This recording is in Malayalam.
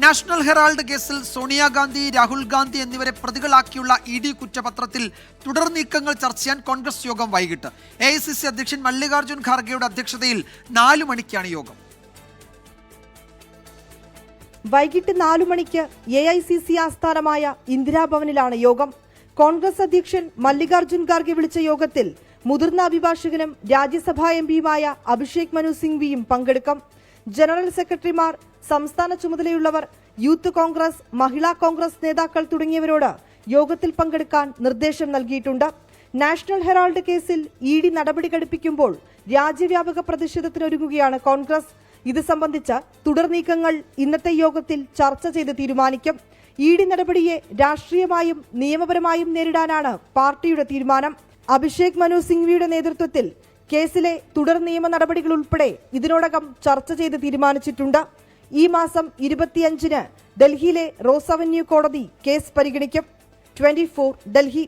നാഷണൽ ഹെറാൾഡ് കേസിൽ സോണിയാഗാന്ധി, രാഹുൽ ഗാന്ധി എന്നിവരെ പ്രതികളാക്കിയുള്ള ഇഡി കുറ്റപത്രത്തിൽ തുടർ നീക്കങ്ങൾ ചർച്ച ചെയ്യാൻ കോൺഗ്രസ് യോഗം വൈകിട്ട്. AICC അധ്യക്ഷൻ മല്ലികാർജ്ജുൻ ഖാർഗെയുടെ അധ്യക്ഷതയിൽ 4 മണിക്കാണ് യോഗം. വൈകിട്ട് 4 മണിക്ക് AICC ആസ്ഥാനമായ ഇന്ദിരാഭവനിലാണ് യോഗം. കോൺഗ്രസ് അധ്യക്ഷൻ മല്ലികാർജ്ജുൻ ഖാർഗെ വിളിച്ച യോഗത്തിൽ മുതിർന്ന അഭിഭാഷകനും രാജ്യസഭാ എംപിയുമായ അഭിഷേക് മനു സിംഗ്വിയും പങ്കെടുക്കും. ജനറൽ സെക്രട്ടറിമാർ, സംസ്ഥാന ചുമതലയുള്ളവർ, യൂത്ത് കോൺഗ്രസ്, മഹിളാ കോൺഗ്രസ് നേതാക്കൾ തുടങ്ങിയവരോട് യോഗത്തിൽ പങ്കെടുക്കാൻ നിർദ്ദേശം നൽകിയിട്ടുണ്ട്. നാഷണൽ ഹെറാൾഡ് കേസിൽ ED നടപടി ഘടിപ്പിക്കുമ്പോൾ രാജ്യവ്യാപക പ്രതിഷേധത്തിനൊരുങ്ങുകയാണ് കോൺഗ്രസ്. ഇത് സംബന്ധിച്ച് തുടർ നീക്കങ്ങൾ ഇന്നത്തെ യോഗത്തിൽ ചർച്ച ചെയ്ത് തീരുമാനിക്കും. ED നടപടിയെ രാഷ്ട്രീയമായും നിയമപരമായും നേരിടാനാണ് പാർട്ടിയുടെ തീരുമാനം. അഭിഷേക് മനു സിംഗ്വിയുടെ നേതൃത്വത്തിൽ കേസിലെ തുടർ നിയമ നടപടികൾ ഉൾപ്പെടെ ഇതിനോടകം ചർച്ച ചെയ്ത് തീരുമാനിച്ചിട്ടുണ്ട്. ഈ മാസം 25-ന് ഡൽഹിയിലെ റോസ് അവന്യൂ കോടതി കേസ് പരിഗണിക്കും. 24 ഡൽഹി.